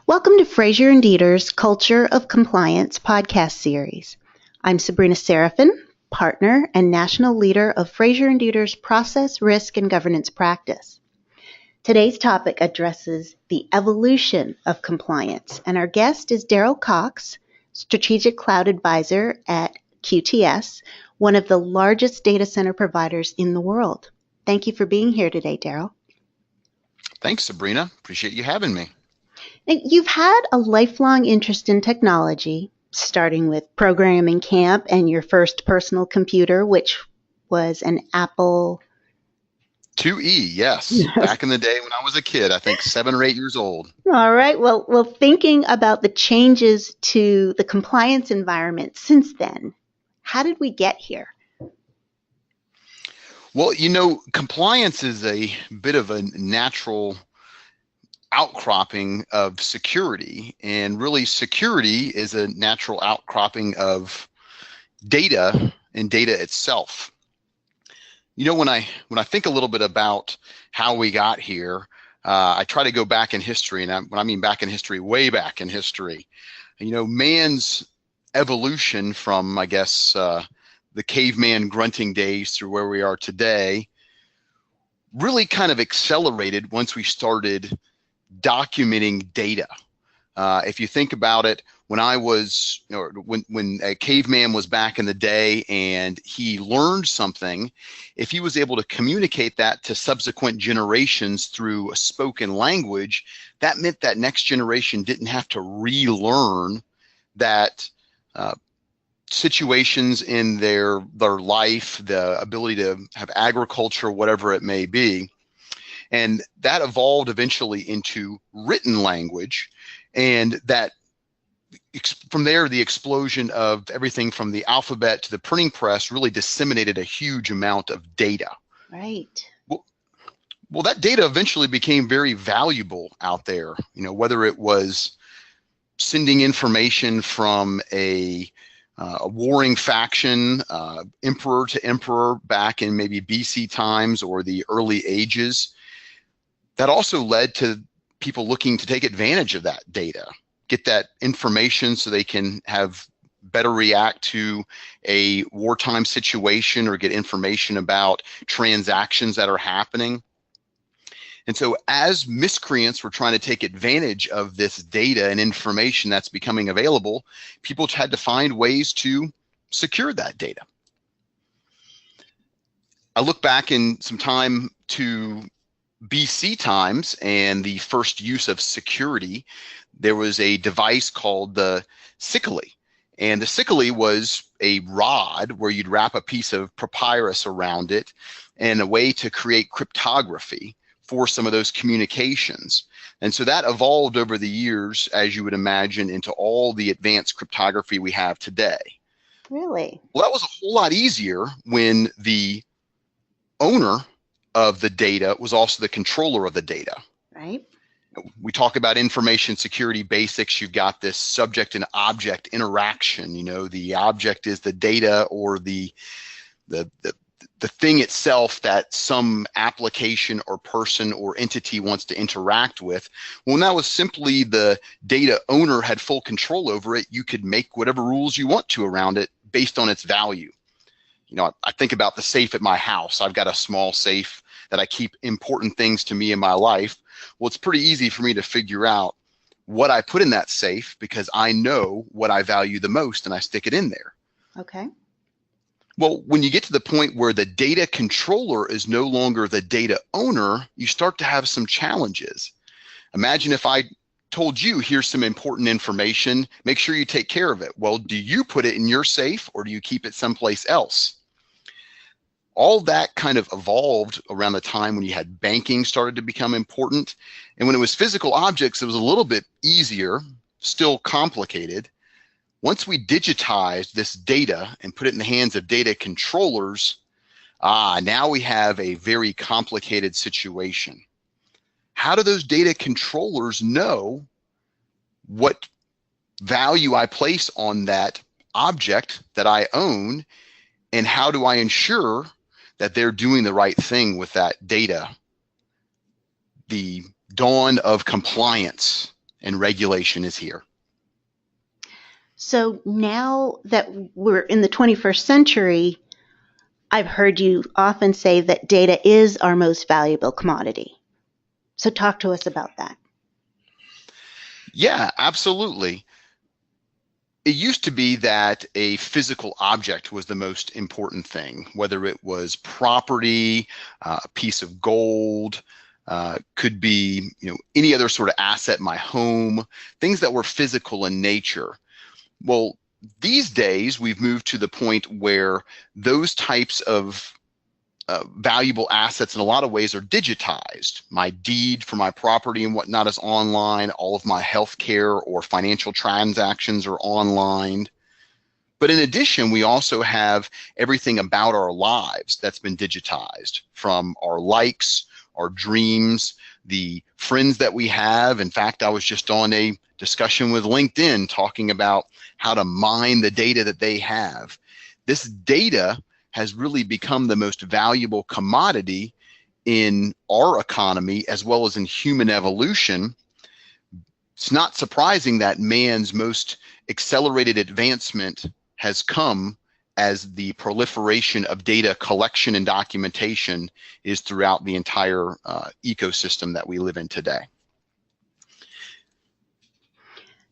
Welcome to Frazier and Deeter's Culture of Compliance podcast series. I'm Sabrina Serafin, partner and national leader of Frazier and Deeter's process, risk, and governance practice. Today's topic addresses the evolution of compliance, and our guest is Darryl Cox, Strategic Cloud Advisor at QTS, one of the largest data center providers in the world. Thank you for being here today, Darryl. Thanks, Sabrina. Appreciate you having me. You've had a lifelong interest in technology, starting with programming camp and your first personal computer, which was an Apple IIe, yes. Back in the day when I was a kid, I think 7 or 8 years old. All right. Well, thinking about the changes to the compliance environment since then, how did we get here? Well, compliance is a bit of a natural outcropping of security, and really security is a natural outcropping of data and data itself. When I think a little bit about how we got here, I try to go back in history, and when I mean back in history, way back in history. Man's evolution from, I guess, the caveman grunting days through where we are today really kind of accelerated once we started documenting data. If you think about it, when I was, when a caveman was back in the day and he learned something, if he was able to communicate that to subsequent generations through a spoken language, that meant that next generation didn't have to relearn that situations in their life, the ability to have agriculture, whatever it may be. And that evolved eventually into written language, and that from there, the explosion of everything from the alphabet to the printing press really disseminated a huge amount of data. Right. Well, that data eventually became very valuable out there, whether it was sending information from a warring faction, emperor to emperor back in maybe BC times or the early ages. That also led to people looking to take advantage of that data, get that information so they can have better react to a wartime situation or get information about transactions that are happening. And so as miscreants were trying to take advantage of this data and information that's becoming available, people had to find ways to secure that data. I look back in some time to BC times and the first use of security. There was a device called the sickle, and the sickle was a rod where you'd wrap a piece of papyrus around it and a way to create cryptography for some of those communications. And so that evolved over the years, as you would imagine, into all the advanced cryptography we have today. Really? Well, that was a whole lot easier when the owner of the data was also the controller of the data. Right. We talk about information security basics. You've got this subject and object interaction. The object is the data or the thing itself that some application or person or entity wants to interact with. When that was simply the data owner had full control over it, you could make whatever rules you want to around it based on its value. I think about the safe at my house. I've got a small safe that I keep important things to me in my life. Well, it's pretty easy for me to figure out what I put in that safe because I know what I value the most and I stick it in there. Okay. Well, when you get to the point where the data controller is no longer the data owner, you start to have some challenges. Imagine if I told you, here's some important information, make sure you take care of it. Well, do you put it in your safe or do you keep it someplace else? All that kind of evolved around the time when you had banking started to become important. And when it was physical objects, it was a little bit easier, still complicated. Once we digitized this data and put it in the hands of data controllers, now we have a very complicated situation. How do those data controllers know what value I place on that object that I own, and how do I ensure that they're doing the right thing with that data? The dawn of compliance and regulation is here. So now that we're in the 21st century, I've heard you often say that data is our most valuable commodity. So talk to us about that. Yeah, absolutely. It used to be that a physical object was the most important thing, whether it was property, a piece of gold, could be any other sort of asset, my home, things that were physical in nature. Well, these days we've moved to the point where those types of valuable assets in a lot of ways are digitized. My deed for my property and whatnot is online. All of my healthcare or financial transactions are online. But in addition, we also have everything about our lives that's been digitized, from our likes, our dreams, the friends that we have. In fact, I was just on a discussion with LinkedIn talking about how to mine the data that they have. This data has really become the most valuable commodity in our economy as well as in human evolution. It's not surprising that man's most accelerated advancement has come as the proliferation of data collection and documentation is throughout the entire ecosystem that we live in today.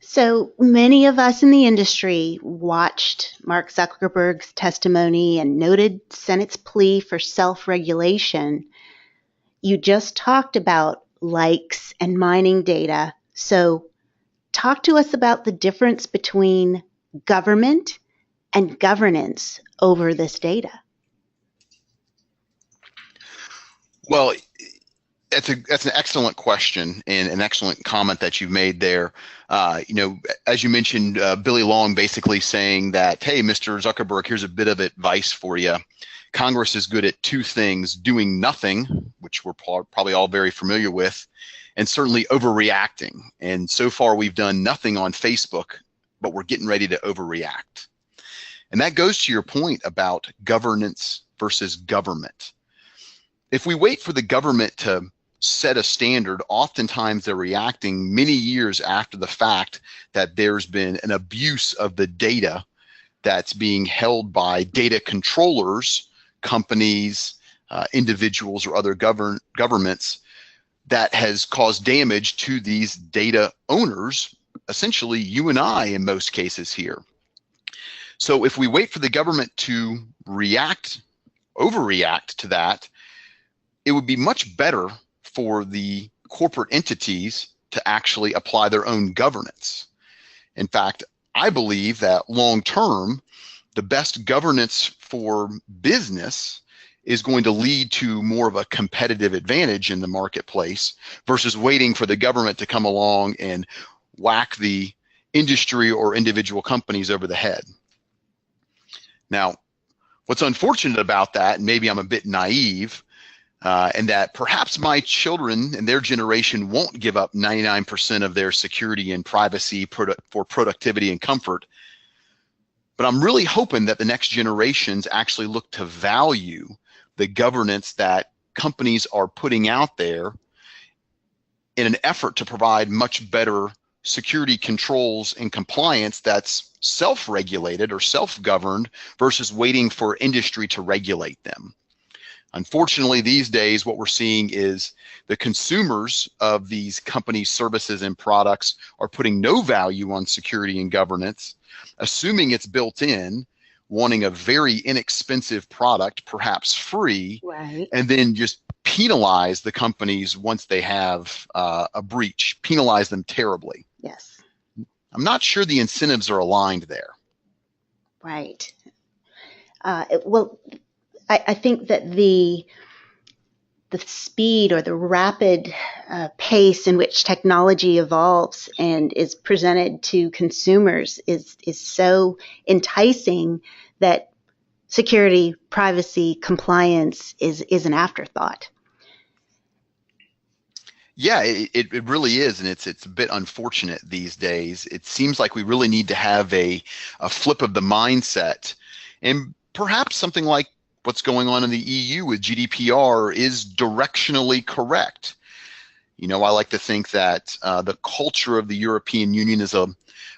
So many of us in the industry watched Mark Zuckerberg's testimony and noted Senate's plea for self-regulation. You just talked about likes and mining data. So talk to us about the difference between government and governance over this data. Well, that's an excellent question and an excellent comment that you've made there. As you mentioned, Billy Long basically saying that, hey, Mr. Zuckerberg, here's a bit of advice for you. Congress is good at two things: doing nothing, which we're probably all very familiar with, and certainly overreacting. And so far, we've done nothing on Facebook, but we're getting ready to overreact. And that goes to your point about governance versus government. If we wait for the government to set a standard, oftentimes they're reacting many years after the fact that there's been an abuse of the data that's being held by data controllers, companies, individuals, or other governments that has caused damage to these data owners, essentially you and I in most cases here. So if we wait for the government to overreact to that, it would be much better for the corporate entities to actually apply their own governance. In fact, I believe that long term, the best governance for business is going to lead to more of a competitive advantage in the marketplace versus waiting for the government to come along and whack the industry or individual companies over the head. Now, what's unfortunate about that, and maybe I'm a bit naive, and that perhaps my children and their generation won't give up 99% of their security and privacy for productivity and comfort. But I'm really hoping that the next generations actually look to value the governance that companies are putting out there in an effort to provide much better security controls and compliance that's self-regulated or self-governed versus waiting for industry to regulate them. Unfortunately, these days, what we're seeing is the consumers of these companies' services and products are putting no value on security and governance, assuming it's built in, wanting a very inexpensive product, perhaps free, Right. and then just penalize the companies once they have a breach, penalize them terribly. Yes. I'm not sure the incentives are aligned there. Right. Well, I think that the speed or the rapid pace in which technology evolves and is presented to consumers is so enticing that security, privacy, compliance is an afterthought. Yeah, it really is, and it's a bit unfortunate these days. It seems like we really need to have a flip of the mindset, and perhaps something like what's going on in the EU with GDPR is directionally correct. I like to think that the culture of the European Union is a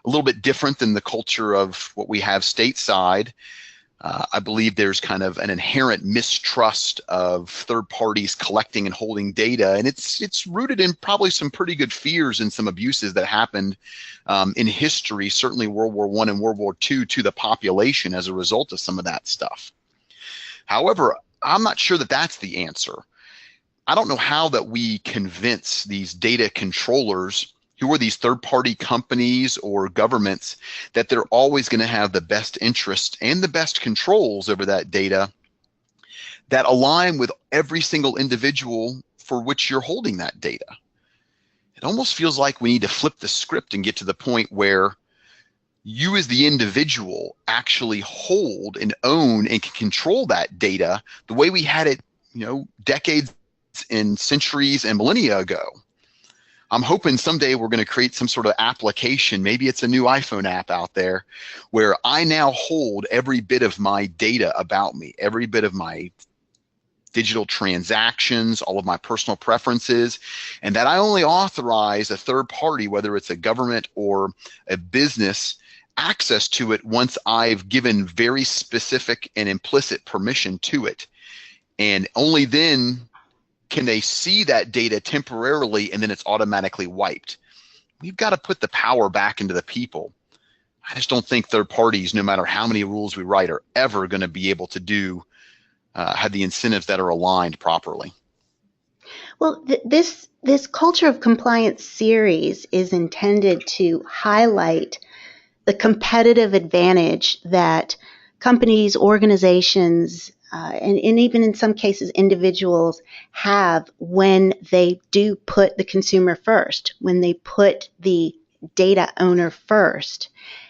little bit different than the culture of what we have stateside. I believe there's kind of an inherent mistrust of third parties collecting and holding data, and it's rooted in probably some pretty good fears and some abuses that happened in history, certainly World War I and World War II, to the population as a result of some of that stuff. However, I'm not sure that that's the answer. I don't know how that we convince these data controllers, who are these third-party companies or governments, that they're always going to have the best interest and the best controls over that data that align with every single individual for which you're holding that data. It almost feels like we need to flip the script and get to the point where you as the individual actually hold and own and can control that data the way we had it, decades and centuries and millennia ago. I'm hoping someday we're going to create some sort of application, maybe it's a new iPhone app out there, where I now hold every bit of my data about me, every bit of my digital transactions, all of my personal preferences, and that I only authorize a third party, whether it's a government or a business, access to it once I've given very specific and implicit permission to it. And only then can they see that data temporarily, and then it's automatically wiped. We've got to put the power back into the people. I just don't think third parties, no matter how many rules we write, are ever going to be able to have the incentives that are aligned properly. Well, this culture of compliance series is intended to highlight the competitive advantage that companies, organizations, and even in some cases individuals have when they do put the consumer first, when they put the data owner first.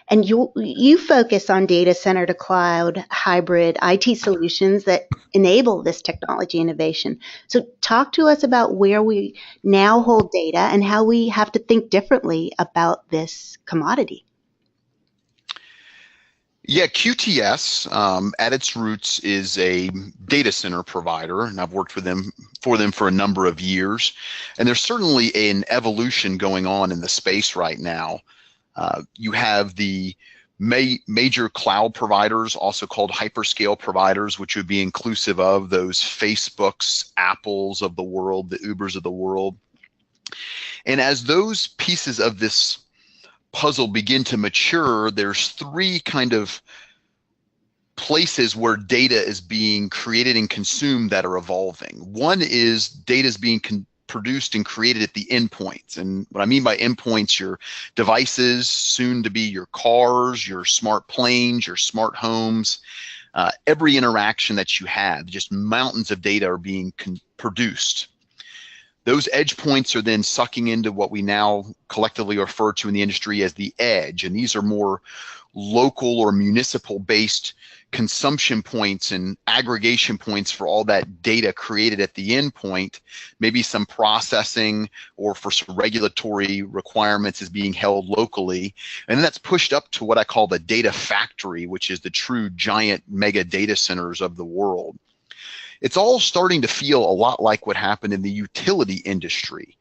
And you focus on data center to cloud, hybrid IT solutions that enable this technology innovation. So talk to us about where we now hold data and how we have to think differently about this commodity. Yeah, QTS at its roots is a data center provider, and I've worked with them for a number of years. And there's certainly an evolution going on in the space right now. You have the major cloud providers, also called hyperscale providers, which would be inclusive of those Facebooks, Apples of the world, the Ubers of the world. And as those pieces of this puzzle begin to mature, there's three kind of places where data is being created and consumed that are evolving. One is data is being produced and created at the endpoints. And what I mean by endpoints, your devices, soon to be your cars, your smart planes, your smart homes, every interaction that you have, just mountains of data are being produced. Those edge points are then sucking into what we now collectively refer to in the industry as the edge. And these are more local or municipal based consumption points and aggregation points for all that data created at the endpoint. Maybe some processing or for some regulatory requirements is being held locally. And then that's pushed up to what I call the data factory, which is the true giant mega data centers of the world. It's all starting to feel a lot like what happened in the utility industry.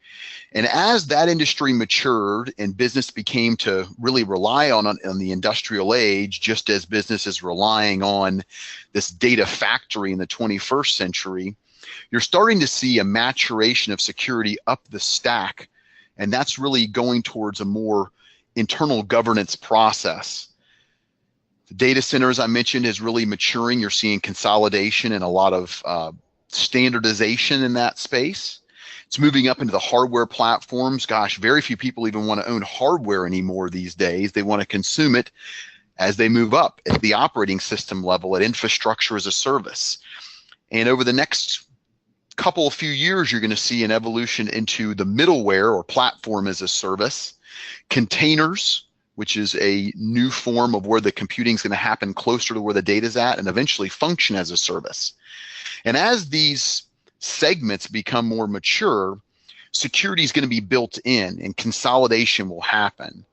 And as that industry matured and business became to really rely on the industrial age, just as business is relying on this data factory in the 21st century, you're starting to see a maturation of security up the stack. And that's really going towards a more internal governance process. The data center, as I mentioned, is really maturing. You're seeing consolidation and a lot of standardization in that space. It's moving up into the hardware platforms. Gosh, very few people even want to own hardware anymore these days. They want to consume it as they move up at the operating system level, at infrastructure as a service. And over the next few years, you're going to see an evolution into the middleware or platform as a service, containers, which is a new form of where the computing is going to happen closer to where the data is at, and eventually function as a service. And as these segments become more mature, security is going to be built in and consolidation will happen.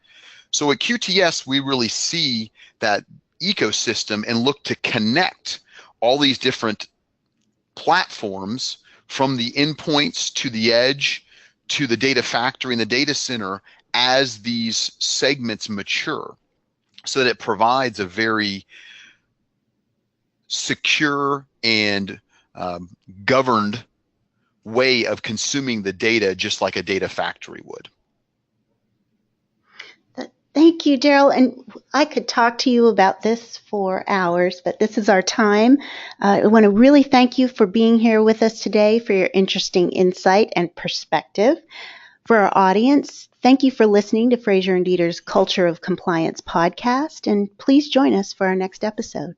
So at QTS, we really see that ecosystem and look to connect all these different platforms from the endpoints to the edge to the data factory and the data center as these segments mature, so that it provides a very secure and governed way of consuming the data, just like a data factory would. Thank you, Darryl. And I could talk to you about this for hours, but this is our time. I want to really thank you for being here with us today, for your interesting insight and perspective. For our audience, thank you for listening to Frazier and Deeter's Culture of Compliance podcast, and please join us for our next episode.